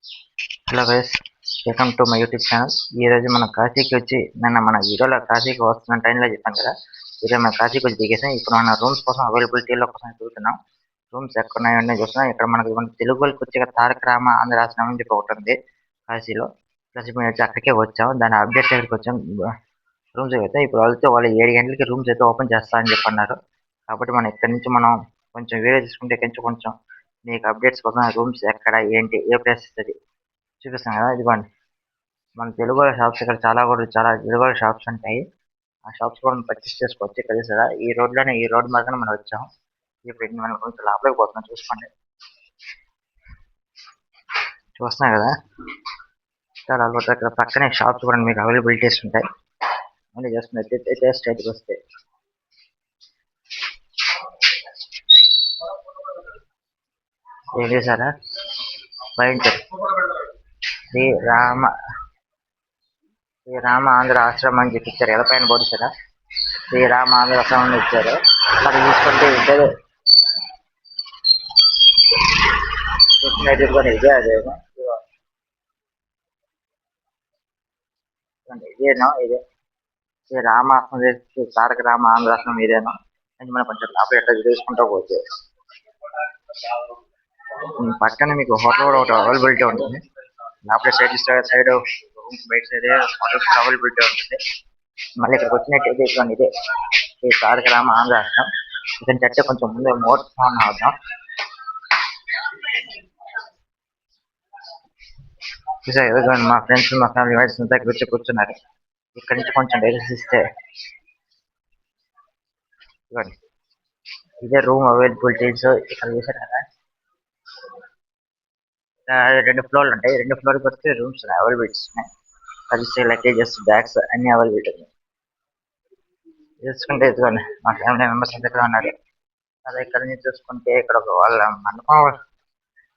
Hello guys, welcome to my YouTube channel. ఈ రోజు మనం కాశీకి వచ్చి నిన్న మన వీడియోలో కాశీకి వస్తున్న టైంలో చెప్పాను కదా. ఈరోజు మనం కాశీకి వచ్చి దిగేసాం. ఇప్పుడు మన రూమ్స్ కోసం అవైలబిలిటీలో కోసం చూస్తున్నాం. రూమ్స్ ఎక్కడ ఉన్నాయని చూస్తున్నాం. ఇక్కడ మనకి తెలుగు వాళ్ళకి వచ్చి తారక రామ ఆంధ్ర ఆశ్రమం అని చెప్పి ఒకటి ఉంది కాశీలో. ప్లస్ ఇప్పుడు వచ్చి అక్కడికే వచ్చాం. దాని అప్డేట్ దగ్గరికి వచ్చాం. రూమ్స్ అయితే ఇప్పుడు వెళ్తే వాళ్ళు 7 గంటలకి రూమ్స్ అయితే ఓపెన్ చేస్తా అని చెప్పి అన్నారు. కాబట్టి మనం ఇక్కడ నుంచి మనం కొంచెం వీడియో తీసుకుంటే కొంచెం మీకు అప్డేట్స్ కోసం రూమ్స్ ఎక్కడ ఏంటి ఏ ప్లేస్ అది చూపిస్తాం కదా. ఇదిగోండి మన తెలుగు షాప్స్ ఇక్కడ చాలా తెలుగు షాప్స్ ఉంటాయి. ఆ షాప్స్ కూడా మనం పర్చేస్ చేసుకోవచ్చు. ఇక్కడ చూసారా ఈ రోడ్ మార్గం మనం వచ్చాం. ఇప్పుడు మనం కొంచెం లోపలికి పోతున్నాం. చూస్తున్నాం కదా. చాలా ఇక్కడ పక్కనే షాప్స్ కూడా మీకు అవైలబిలిటీస్ ఉంటాయి. మళ్ళీ చేస్తున్నట్టు స్ట్రైట్కి వస్తే ఏం చేశారా భయంకర్ శ్రీరామ ఆంధ్ర ఆశ్రమం అని చెప్పి ఇచ్చారు. ఎలా పైన బోర్డు కదా శ్రీరామ ఆంధ్ర ఆశ్రమం ఇచ్చారు. అది చూసుకుంటే ఇదే ఇదే అదేమో ఇదేనో ఇదే శ్రీ రామాశ్రమం తారక రామ ఆంధ్ర ఆశ్రమం ఇదేనో అని మనం కొంచెం లోపల ఎట్లా తెలుసుకుంటూ పోతే పక్కన మీకు హోటల్ కూడా ఒకటి అవైలబిలిటీ ఉంటుంది. లోపల సైడ్ బయట సైడ్ హోటల్స్ అవైలబిలిటీ ఉంటుంది. మళ్ళీ ఇక్కడికి వచ్చినట్టయితే ఇదే ఈ తారక రామ ఆంధ్ర ఆశ్రమం. ఇక్కడి చట్టే కొంచెం ముందే మోటార్ అవుతాం. చూసారు మా ఫ్రెండ్స్ మా ఫ్యామిలీ మెంబర్స్ అంతా ఇక్కడ వచ్చి కూర్చున్నారు. ఇక్కడి నుంచి కొంచెం డైరెక్ట్ ఇస్తే ఇదే రూమ్ అవైలబిలిటీస్ ఇక్కడ చూసారు కదా. 2 ఫ్లోర్లు ఉంటాయి. 2 ఫ్లోర్కి వస్తే రూమ్స్ అవైలబిలిటీస్ ఉన్నాయి. అది లగేజెస్ బ్యాగ్స్ అన్ని అవైలబిలిటీ ఉన్నాయి. చూసుకుంటే ఇదిగోండి మా ఫ్యామిలీ మెంబర్స్ అంతా ఇక్కడ ఉన్నారు. అదే ఇక్కడ నుంచి చూసుకుంటే ఇక్కడ వాళ్ళ మండపం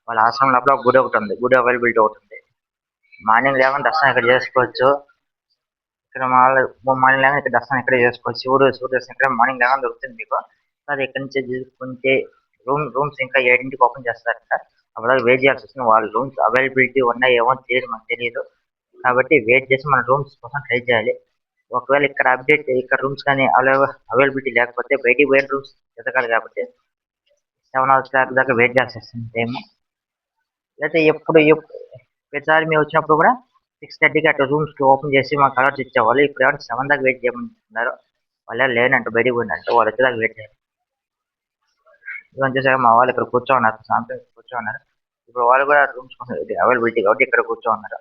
వాళ్ళ ఆశ్రమం లోపల గుడి ఒకటి ఉంది. గుడి అవైలబిలిటీ ఒకటి ఉంది. మార్నింగ్ లేవని దర్శనం ఇక్కడ చేసుకోవచ్చు. ఇక్కడ మార్నింగ్ లేవని ఇక్కడ దర్శనం ఇక్కడ చేసుకోవచ్చు. శివుడు దర్శనం ఇక్కడ మార్నింగ్ లేవని దొరుకుతుంది మీకు. అది ఇక్కడ నుంచి చూసుకుంటే రూమ్స్ ఇంకా 7ంటికి ఓపెన్ చేస్తారంట. అప్పుడు వెయిట్ చేయాల్సి వస్తుంది. వాళ్ళ రూమ్స్ అవైలబిలిటీ ఉన్నాయేమో మనకు తెలియదు. కాబట్టి వెయిట్ చేసి మన రూమ్స్ కోసం ట్రై చేయాలి. ఒకవేళ ఇక్కడ ఇక్కడ రూమ్స్ కానీ అవైలబిలిటీ లేకపోతే బయటికి పోయిన రూమ్స్ ఎదగాలి. కాబట్టి 7 hours దాకా వెయిట్ చేయాల్సి వస్తుంది టైము. అయితే ప్రతిసారి మేము వచ్చినప్పుడు కూడా 6:30కి అట్లా రూమ్స్ ఓపెన్ చేసి మాకు అలర్ట్స్ ఇచ్చేవాళ్ళు. ఇప్పుడు ఎవరు 7 దాకా వెయిట్ చేయమంటున్నారు. వాళ్ళు లేనంట బయటికి పోయినట్టు. వాళ్ళు వచ్చేదాకా వెయిట్ చేయాలి. ఇవన్నీ చూసాక మా వాళ్ళు ఇక్కడ కూర్చోన్నారు. సాయంత్రం కూర్చోన్నారు. ఇప్పుడు వాళ్ళు కూడా రూమ్స్ అవైలబిలిటీ కాబట్టి ఇక్కడ కూర్చోన్నారు.